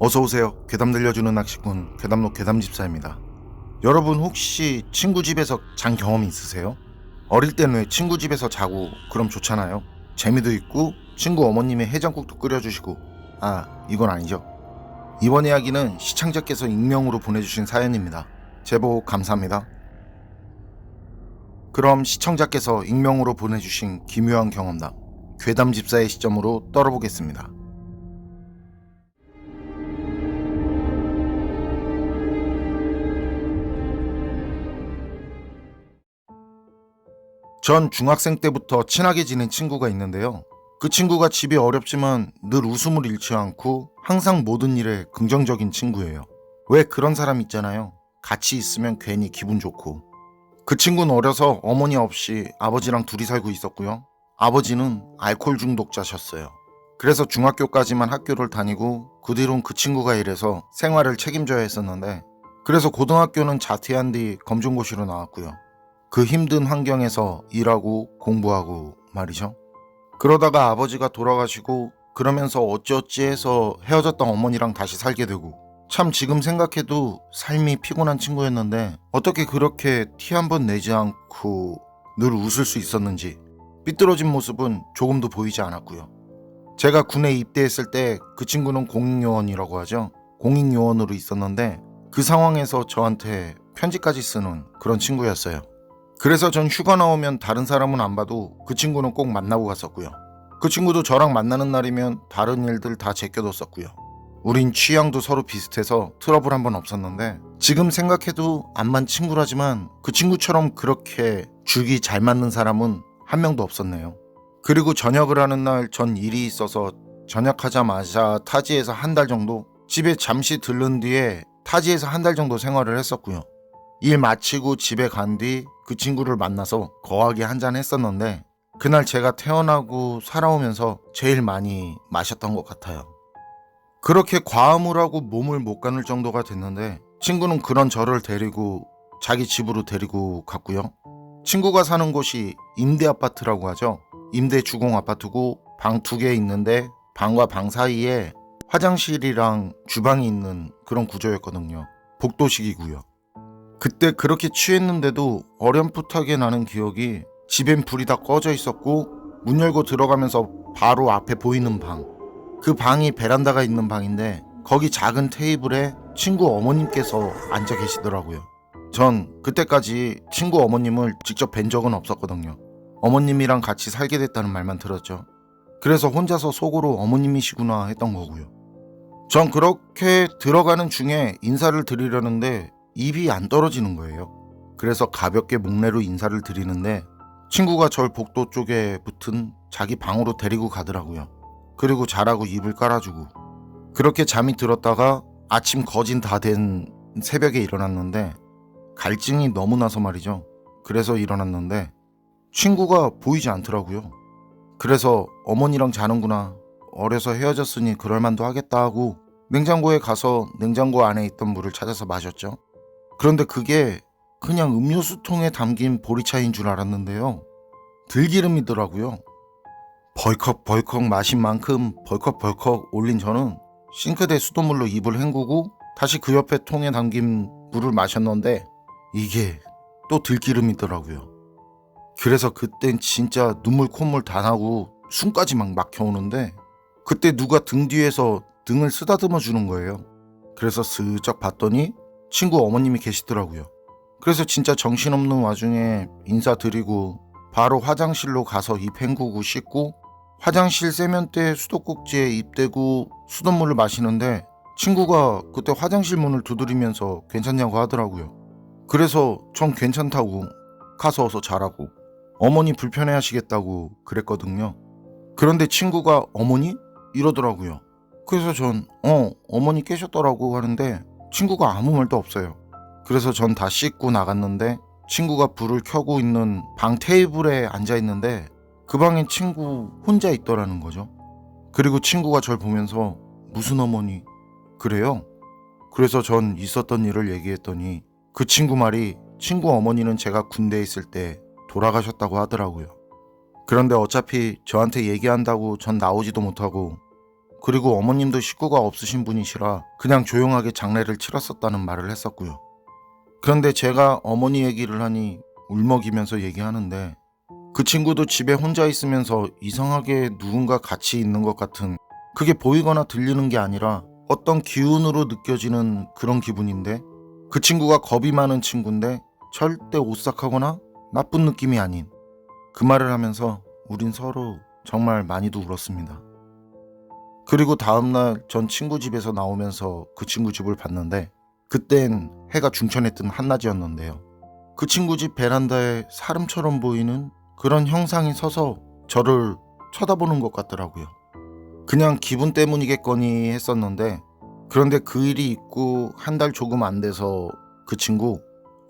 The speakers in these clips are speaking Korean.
어서오세요. 괴담 들려주는 낚시꾼 괴담록 괴담집사입니다. 여러분 혹시 친구 집에서 잔 경험이 있으세요? 어릴 때는 왜 친구 집에서 자고 그럼 좋잖아요. 재미도 있고 친구 어머님의 해장국도 끓여주시고. 이건 아니죠. 이번 이야기는 시청자께서 익명으로 보내주신 사연입니다. 제보 감사합니다. 그럼 시청자께서 익명으로 보내주신 기묘한 경험담 괴담집사의 시점으로 떨어보겠습니다. 전 중학생 때부터 친하게 지낸 친구가 있는데요. 그 친구가 집이 어렵지만 늘 웃음을 잃지 않고 항상 모든 일에 긍정적인 친구예요. 왜 그런 사람 있잖아요. 같이 있으면 괜히 기분 좋고. 그 친구는 어려서 어머니 없이 아버지랑 둘이 살고 있었고요. 아버지는 알코올 중독자셨어요. 그래서 중학교까지만 학교를 다니고 그 뒤론 그 친구가 일해서 생활을 책임져야 했었는데, 그래서 고등학교는 자퇴한 뒤 검정고시로 나왔고요. 그 힘든 환경에서 일하고 공부하고 말이죠. 그러다가 아버지가 돌아가시고 그러면서 어찌어찌 해서 헤어졌던 어머니랑 다시 살게 되고, 참 지금 생각해도 삶이 피곤한 친구였는데 어떻게 그렇게 티 한 번 내지 않고 늘 웃을 수 있었는지 삐뚤어진 모습은 조금도 보이지 않았고요. 제가 군에 입대했을 때 그 친구는 공익요원이라고 하죠. 공익요원으로 있었는데 그 상황에서 저한테 편지까지 쓰는 그런 친구였어요. 그래서 전 휴가 나오면 다른 사람은 안 봐도 그 친구는 꼭 만나고 갔었고요. 그 친구도 저랑 만나는 날이면 다른 일들 다 제껴뒀었고요. 우린 취향도 서로 비슷해서 트러블 한 번 없었는데, 지금 생각해도 안만 친구라지만 그 친구처럼 그렇게 죽이 잘 맞는 사람은 한 명도 없었네요. 그리고 저녁을 하는 날 전 일이 있어서 저녁하자마자 타지에서 한 달 정도, 집에 잠시 들른 뒤에 타지에서 한 달 정도 생활을 했었고요. 일 마치고 집에 간 뒤 그 친구를 만나서 거하게 한잔 했었는데, 그날 제가 태어나고 살아오면서 제일 많이 마셨던 것 같아요. 그렇게 과음을 하고 몸을 못 가눌 정도가 됐는데, 친구는 그런 저를 데리고 자기 집으로 데리고 갔고요. 친구가 사는 곳이 임대 아파트라고 하죠. 임대 주공 아파트고 방 2개 있는데 방과 방 사이에 화장실이랑 주방이 있는 그런 구조였거든요. 복도식이고요. 그때 그렇게 취했는데도 어렴풋하게 나는 기억이, 집엔 불이 다 꺼져 있었고 문 열고 들어가면서 바로 앞에 보이는 방, 그 방이 베란다가 있는 방인데 거기 작은 테이블에 친구 어머님께서 앉아 계시더라고요. 전 그때까지 친구 어머님을 직접 뵌 적은 없었거든요. 어머님이랑 같이 살게 됐다는 말만 들었죠. 그래서 혼자서 속으로 어머님이시구나 했던 거고요. 전 그렇게 들어가는 중에 인사를 드리려는데 입이 안 떨어지는 거예요. 그래서 가볍게 목례로 인사를 드리는데 친구가 절 복도 쪽에 붙은 자기 방으로 데리고 가더라고요. 그리고 자라고 입을 깔아주고. 그렇게 잠이 들었다가 아침 거진 다 된 새벽에 일어났는데, 갈증이 너무 나서 말이죠. 그래서 일어났는데 친구가 보이지 않더라고요. 그래서 어머니랑 자는구나, 어려서 헤어졌으니 그럴만도 하겠다 하고 냉장고에 가서 냉장고 안에 있던 물을 찾아서 마셨죠. 그런데 그게 그냥 음료수통에 담긴 보리차인 줄 알았는데요. 들기름이더라고요. 벌컥벌컥 마신 만큼 벌컥벌컥 올린 저는 싱크대 수돗물로 입을 헹구고 다시 그 옆에 통에 담긴 물을 마셨는데 이게 또 들기름이더라고요. 그래서 그땐 진짜 눈물 콧물 다 나고 숨까지 막 막혀오는데, 그때 누가 등 뒤에서 등을 쓰다듬어 주는 거예요. 그래서 슬쩍 봤더니 친구 어머님이 계시더라고요. 그래서 진짜 정신없는 와중에 인사드리고 바로 화장실로 가서 입 헹구고 씻고 화장실 세면대 수도꼭지에 입 대고 수돗물을 마시는데, 친구가 그때 화장실 문을 두드리면서 괜찮냐고 하더라고요. 그래서 전 괜찮다고, 가서 어서 자라고, 어머니 불편해 하시겠다고 그랬거든요. 그런데 친구가 어머니? 이러더라고요. 그래서 전 어머니 계셨더라고 하는데 친구가 아무 말도 없어요. 그래서 전 다 씻고 나갔는데 친구가 불을 켜고 있는 방 테이블에 앉아 있는데 그 방에 친구 혼자 있더라는 거죠. 그리고 친구가 절 보면서 무슨 어머니? 그래요? 그래서 전 있었던 일을 얘기했더니 그 친구 말이, 친구 어머니는 제가 군대에 있을 때 돌아가셨다고 하더라고요. 그런데 어차피 저한테 얘기한다고 전 나오지도 못하고 그리고 어머님도 식구가 없으신 분이시라 그냥 조용하게 장례를 치렀었다는 말을 했었고요. 그런데 제가 어머니 얘기를 하니 울먹이면서 얘기하는데 그 친구도 집에 혼자 있으면서 이상하게 누군가 같이 있는 것 같은, 그게 보이거나 들리는 게 아니라 어떤 기운으로 느껴지는 그런 기분인데, 그 친구가 겁이 많은 친구인데 절대 오싹하거나 나쁜 느낌이 아닌, 그 말을 하면서 우린 서로 정말 많이도 울었습니다. 그리고 다음날 전 친구 집에서 나오면서 그 친구 집을 봤는데, 그땐 해가 중천에 뜬 한낮이었는데요. 그 친구 집 베란다에 사람처럼 보이는 그런 형상이 서서 저를 쳐다보는 것 같더라고요. 그냥 기분 때문이겠거니 했었는데, 그런데 그 일이 있고 한 달 조금 안 돼서 그 친구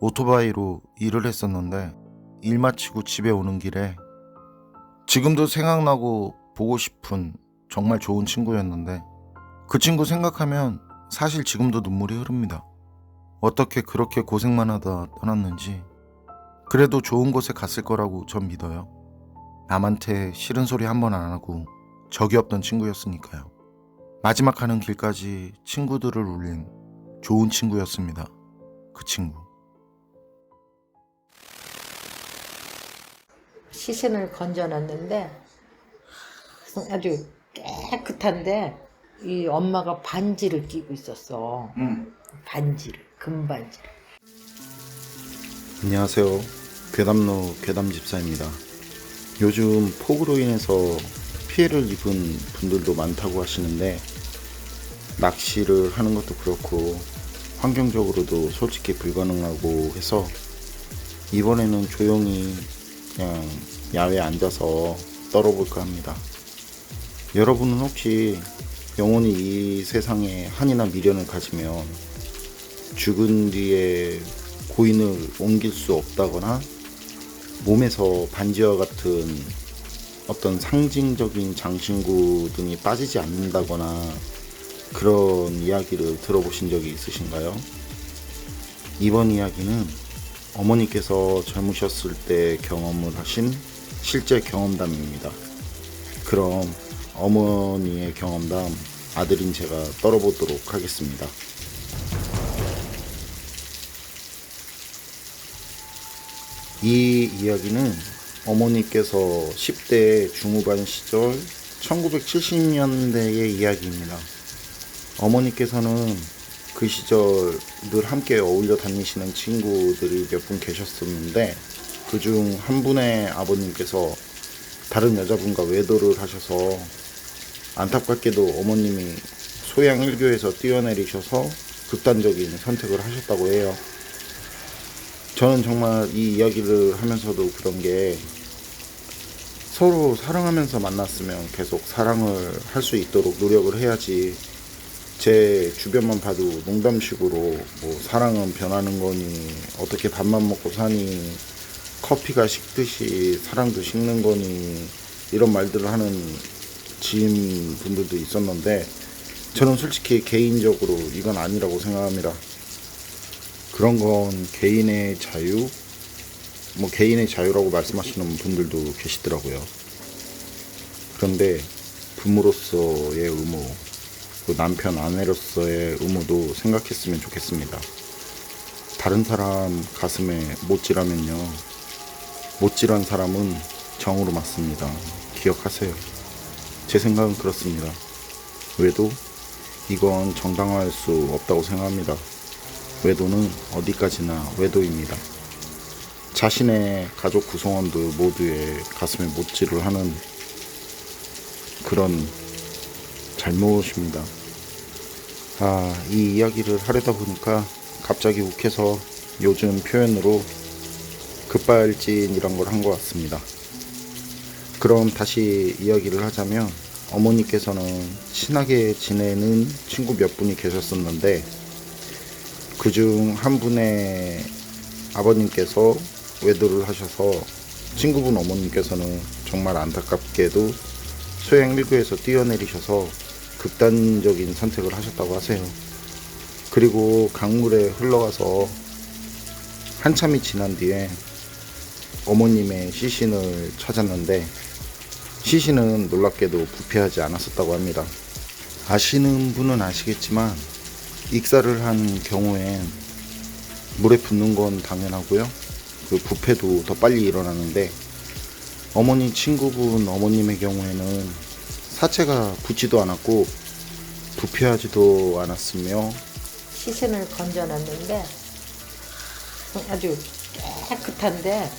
오토바이로 일을 했었는데, 일 마치고 집에 오는 길에 지금도 생각나고 보고 싶은 정말 좋은 친구였는데, 그 친구 생각하면 사실 지금도 눈물이 흐릅니다. 어떻게 그렇게 고생만 하다 떠났는지. 그래도 좋은 곳에 갔을 거라고 전 믿어요. 남한테 싫은 소리 한 번 안 하고 적이 없던 친구였으니까요. 마지막 가는 길까지 친구들을 울린 좋은 친구였습니다. 그 친구. 시신을 건져놨는데 아주 깨끗한데 이 엄마가 반지를 끼고 있었어. 반지를, 금반지를. 안녕하세요. 괴담로 괴담집사입니다. 요즘 폭우로 인해서 피해를 입은 분들도 많다고 하시는데, 낚시를 하는 것도 그렇고 환경적으로도 솔직히 불가능하고 해서 이번에는 조용히 그냥 야외에 앉아서 떨어볼까 합니다. 여러분은 혹시 영원히 이 세상에 한이나 미련을 가지면 죽은 뒤에 고인을 옮길 수 없다거나 몸에서 반지와 같은 어떤 상징적인 장신구 등이 빠지지 않는다거나 그런 이야기를 들어보신 적이 있으신가요? 이번 이야기는 어머니께서 젊으셨을 때 경험을 하신 실제 경험담입니다. 그럼 어머니의 경험담 아들인 제가 떨어보도록 하겠습니다. 이 이야기는 어머니께서 10대 중후반 시절 1970년대의 이야기입니다. 어머니께서는 그 시절 늘 함께 어울려 다니시는 친구들이 몇 분 계셨었는데, 그중 한 분의 아버님께서 다른 여자분과 외도를 하셔서 안타깝게도 어머님이 소양 1교에서 뛰어내리셔서 극단적인 선택을 하셨다고 해요. 저는 정말 이 이야기를 하면서도 그런 게, 서로 사랑하면서 만났으면 계속 사랑을 할 수 있도록 노력을 해야지, 제 주변만 봐도 농담식으로 뭐 사랑은 변하는 거니, 어떻게 밥만 먹고 사니, 커피가 식듯이 사랑도 식는 거니, 이런 말들을 하는 지인분들도 있었는데, 저는 솔직히 개인적으로 이건 아니라고 생각합니다. 그런 건 개인의 자유, 뭐 개인의 자유라고 말씀하시는 분들도 계시더라고요. 그런데 부모로서의 의무, 그 남편 아내로서의 의무도 생각했으면 좋겠습니다. 다른 사람 가슴에 못질하면요, 못질한 사람은 정으로 맞습니다. 기억하세요. 제 생각은 그렇습니다. 외도, 이건 정당화할 수 없다고 생각합니다. 외도는 어디까지나 외도입니다. 자신의 가족 구성원들 모두의 가슴에 못질을 하는 그런 잘못입니다. 이 이야기를 하려다 보니까 갑자기 욱해서 요즘 표현으로 급발진이란 걸 한 것 같습니다. 그럼 다시 이야기를 하자면, 어머니께서는 친하게 지내는 친구 몇 분이 계셨었는데, 그중 한 분의 아버님께서 외도를 하셔서 친구분 어머님께서는 정말 안타깝게도 소양 1교에서 뛰어내리셔서 극단적인 선택을 하셨다고 하세요. 그리고 강물에 흘러가서 한참이 지난 뒤에 어머님의 시신을 찾았는데, 시신은 놀랍게도 부패하지 않았었다고 합니다. 아시는 분은 아시겠지만 익사를 한 경우엔 물에 붓는 건 당연하고요. 그 부패도 더 빨리 일어나는데 어머니 친구분 어머님의 경우에는 사체가 붙지도 않았고 부패하지도 않았으며 시신을 건져놨는데 아주 깨끗한데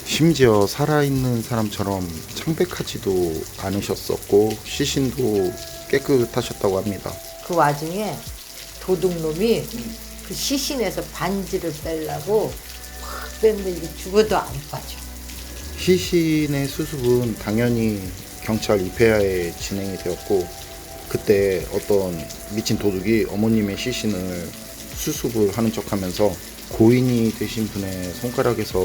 심지어 살아있는 사람처럼 창백하지도 않으셨었고 시신도 깨끗하셨다고 합니다. 그 와중에 도둑놈이 그 시신에서 반지를 빼려고 확 뺐는데 이게 죽어도 안 빠져. 시신의 수습은 당연히 경찰 입회하에 진행이 되었고 그때 어떤 미친 도둑이 어머님의 시신을 수습을 하는 척하면서 고인이 되신 분의 손가락에서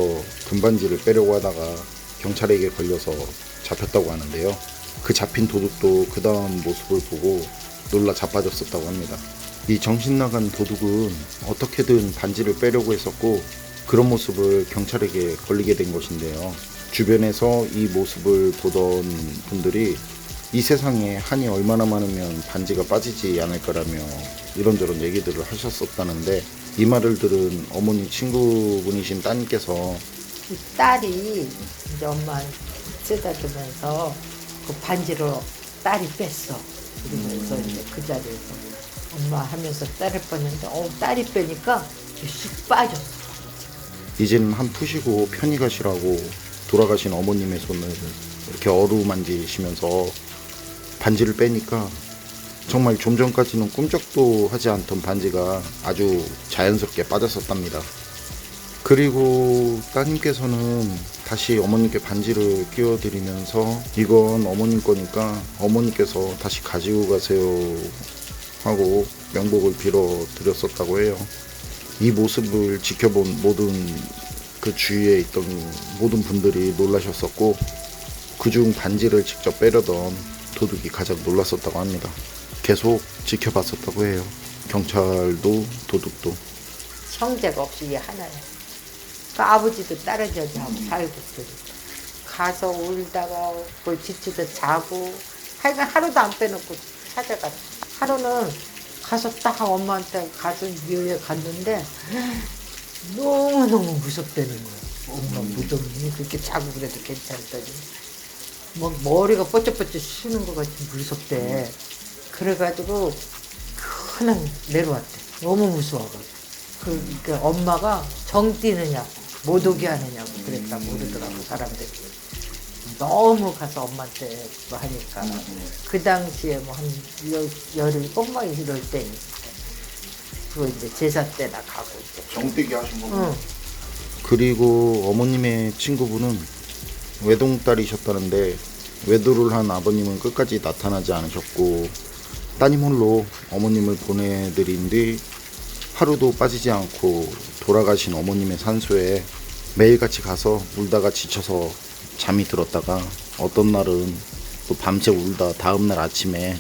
금반지를 빼려고 하다가 경찰에게 걸려서 잡혔다고 하는데요. 그 잡힌 도둑도 그 다음 모습을 보고 놀라 자빠졌었다고 합니다. 이 정신나간 도둑은 어떻게든 반지를 빼려고 했었고 그런 모습을 경찰에게 걸리게 된 것인데요. 주변에서 이 모습을 보던 분들이 이 세상에 한이 얼마나 많으면 반지가 빠지지 않을 거라며 이런저런 얘기들을 하셨었다는데 이 말을 들은 어머니 친구분이신 따님께서 이 딸이 이제 엄마 쓰다주면서 그 반지를 딸이 뺐어. 그러면서 이제 그 자리에서 엄마 하면서 딸을 뺐는데 딸이 빼니까 쑥 빠졌어. 이제는 한 푸시고 편히 가시라고 돌아가신 어머님의 손을 이렇게 어루만지시면서 반지를 빼니까 정말 좀 전까지는 꿈쩍도 하지 않던 반지가 아주 자연스럽게 빠졌었답니다. 그리고 따님께서는 다시 어머님께 반지를 끼워드리면서 이건 어머님 거니까 어머니께서 다시 가지고 가세요 하고 명복을 빌어 드렸었다고 해요. 이 모습을 지켜본 모든 그 주위에 있던 모든 분들이 놀라셨었고 그중 반지를 직접 빼려던 도둑이 가장 놀랐었다고 합니다. 계속 지켜봤었다고 해요. 경찰도 도둑도. 형제가 없이 이게 하나야. 그 아버지도 딸아저지 하고 살고 있으니까. 가서 울다가 뭐 지치다 자고 하여간 하루도 안 빼놓고 찾아갔어. 하루는 가서 딱 엄마한테 가서 묘에 갔는데 너무너무 무섭다는 거야. 엄마 무덤이 그렇게 자고 그래도 괜찮더니 뭐 머리가 뻗쩍뻗쩍 쉬는 것 같이 무섭대. 그래가지고 그냥 내려왔대. 너무 무서워가지고. 그러니까 엄마가 정 뛰느냐고 못 오게 하느냐고 그랬다 모르더라고 사람들이. 너무 가서 엄마한테 뭐 하니까 그 당시에 뭐 한 17, 막 이럴 때니 그거 이제 제사 때나 가고 이제 정떼기 하신 거구나. 응. 그리고 어머님의 친구분은 외동딸이셨다는데 외도를 한 아버님은 끝까지 나타나지 않으셨고 따님 홀로 어머님을 보내드린 뒤 하루도 빠지지 않고 돌아가신 어머님의 산소에 매일같이 가서 울다가 지쳐서 잠이 들었다가 어떤 날은 또 밤새 울다 다음날 아침에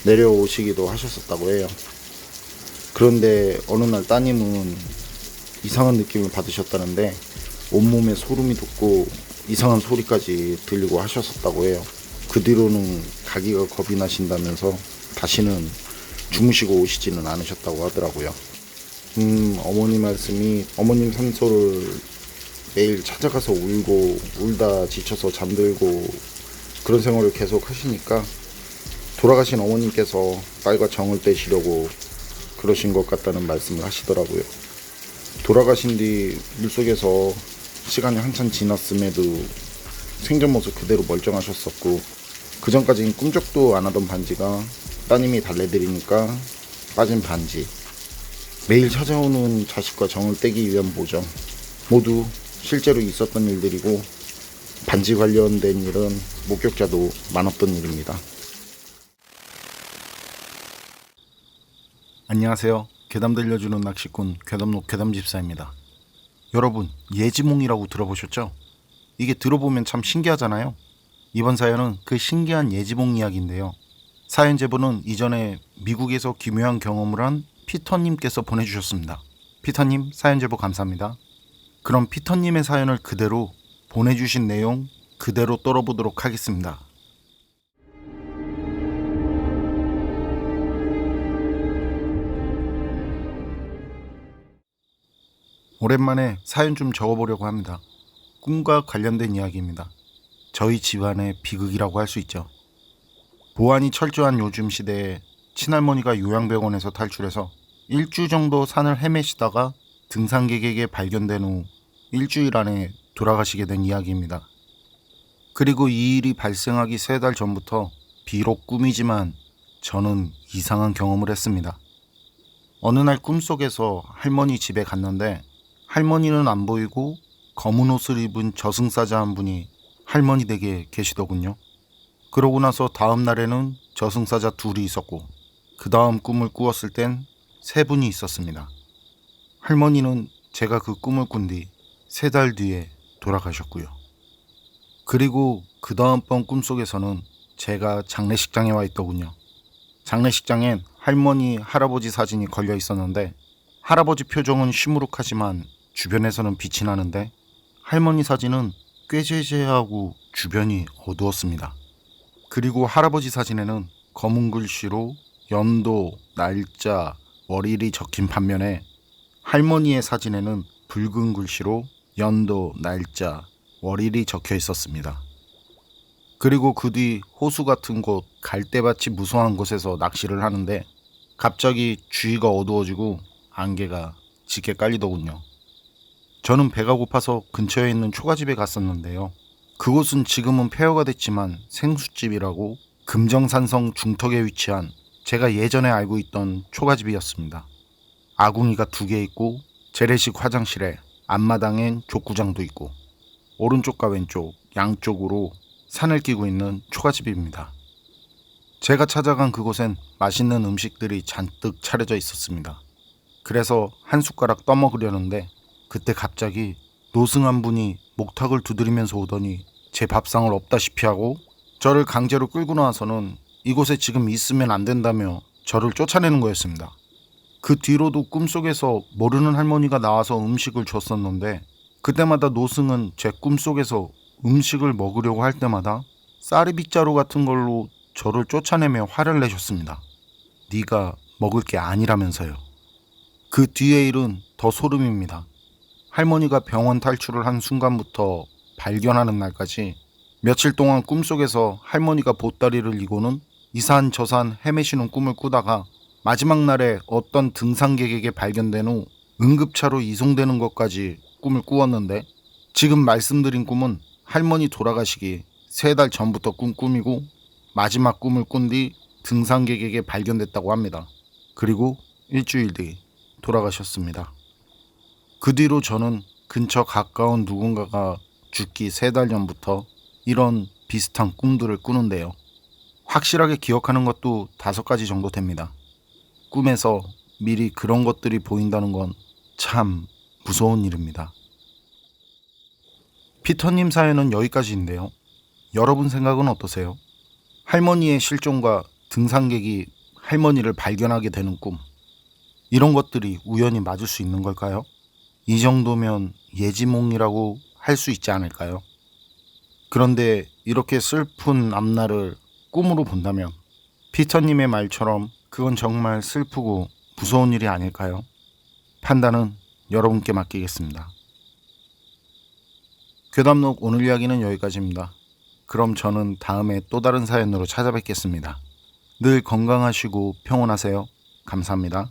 내려오시기도 하셨었다고 해요. 그런데 어느 날 따님은 이상한 느낌을 받으셨다는데 온몸에 소름이 돋고 이상한 소리까지 들리고 하셨었다고 해요. 그 뒤로는 가기가 겁이 나신다면서 다시는 주무시고 오시지는 않으셨다고 하더라고요. 어머니 말씀이 어머님 산소를 매일 찾아가서 울고 울다 지쳐서 잠들고 그런 생활을 계속 하시니까 돌아가신 어머님께서 딸과 정을 떼시려고 그러신 것 같다는 말씀을 하시더라고요. 돌아가신 뒤 물속에서 시간이 한참 지났음에도 생전 모습 그대로 멀쩡하셨었고 그 전까지는 꿈쩍도 안 하던 반지가 따님이 달래드리니까 빠진 반지, 매일 찾아오는 자식과 정을 떼기 위한 모정, 모두 실제로 있었던 일들이고 반지 관련된 일은 목격자도 많았던 일입니다. 안녕하세요. 괴담 들려주는 낚시꾼 괴담록 괴담집사입니다. 여러분, 예지몽이라고 들어보셨죠? 이게 들어보면 참 신기하잖아요. 이번 사연은 그 신기한 예지몽 이야기인데요. 사연 제보는 이전에 미국에서 기묘한 경험을 한 피터님께서 보내주셨습니다. 피터님, 사연 제보 감사합니다. 그럼 피터님의 사연을 그대로 보내주신 내용 그대로 떨어보도록 하겠습니다. 오랜만에 사연 좀 적어보려고 합니다. 꿈과 관련된 이야기입니다. 저희 집안의 비극이라고 할 수 있죠. 보안이 철저한 요즘 시대에 친할머니가 요양병원에서 탈출해서 일주 정도 산을 헤매시다가 등산객에게 발견된 후 일주일 안에 돌아가시게 된 이야기입니다. 그리고 이 일이 발생하기 3달 전부터 비록 꿈이지만 저는 이상한 경험을 했습니다. 어느 날 꿈속에서 할머니 집에 갔는데 할머니는 안 보이고 검은 옷을 입은 저승사자 한 분이 할머니 댁에 계시더군요. 그러고 나서 다음 날에는 저승사자 2이 있었고 그 다음 꿈을 꾸었을 땐 3분이 있었습니다. 할머니는 제가 그 꿈을 꾼 뒤 3달 뒤에 돌아가셨고요. 그리고 그 다음번 꿈속에서는 제가 장례식장에 와 있더군요. 장례식장엔 할머니, 할아버지 사진이 걸려 있었는데 할아버지 표정은 시무룩하지만 주변에서는 빛이 나는데 할머니 사진은 꾀죄죄하고 주변이 어두웠습니다. 그리고 할아버지 사진에는 검은 글씨로 연도, 날짜, 월일이 적힌 반면에 할머니의 사진에는 붉은 글씨로 연도, 날짜, 월일이 적혀 있었습니다. 그리고 그 뒤 호수 같은 곳, 갈대밭이 무성한 곳에서 낚시를 하는데 갑자기 주위가 어두워지고 안개가 짙게 깔리더군요. 저는 배가 고파서 근처에 있는 초가집에 갔었는데요. 그곳은 지금은 폐허가 됐지만 생수집이라고 금정산성 중턱에 위치한 제가 예전에 알고 있던 초가집이었습니다. 아궁이가 2개 있고 재래식 화장실에 앞마당엔 족구장도 있고 오른쪽과 왼쪽 양쪽으로 산을 끼고 있는 초가집입니다. 제가 찾아간 그곳엔 맛있는 음식들이 잔뜩 차려져 있었습니다. 그래서 한 숟가락 떠먹으려는데 그때 갑자기 노승 한 분이 목탁을 두드리면서 오더니 제 밥상을 없다시피 하고 저를 강제로 끌고 나와서는 이곳에 지금 있으면 안 된다며 저를 쫓아내는 거였습니다. 그 뒤로도 꿈속에서 모르는 할머니가 나와서 음식을 줬었는데 그때마다 노승은 제 꿈속에서 음식을 먹으려고 할 때마다 쌀이 빗자루 같은 걸로 저를 쫓아내며 화를 내셨습니다. 네가 먹을 게 아니라면서요. 그 뒤의 일은 더 소름입니다. 할머니가 병원 탈출을 한 순간부터 발견하는 날까지 며칠 동안 꿈속에서 할머니가 보따리를 이고는 이산 저산 헤매시는 꿈을 꾸다가 마지막 날에 어떤 등산객에게 발견된 후 응급차로 이송되는 것까지 꿈을 꾸었는데 지금 말씀드린 꿈은 할머니 돌아가시기 3달 전부터 꾼 꿈이고 마지막 꿈을 꾼 뒤 등산객에게 발견됐다고 합니다. 그리고 일주일 뒤 돌아가셨습니다. 그 뒤로 저는 근처 가까운 누군가가 죽기 3달 전부터 이런 비슷한 꿈들을 꾸는데요. 확실하게 기억하는 것도 5가지 정도 됩니다. 꿈에서 미리 그런 것들이 보인다는 건 참 무서운 일입니다. 피터님 사연은 여기까지인데요. 여러분 생각은 어떠세요? 할머니의 실종과 등산객이 할머니를 발견하게 되는 꿈, 이런 것들이 우연히 맞을 수 있는 걸까요? 이 정도면 예지몽이라고 할 수 있지 않을까요? 그런데 이렇게 슬픈 앞날을 꿈으로 본다면 피터님의 말처럼 그건 정말 슬프고 무서운 일이 아닐까요? 판단은 여러분께 맡기겠습니다. 괴담록 오늘 이야기는 여기까지입니다. 그럼 저는 다음에 또 다른 사연으로 찾아뵙겠습니다. 늘 건강하시고 평온하세요. 감사합니다.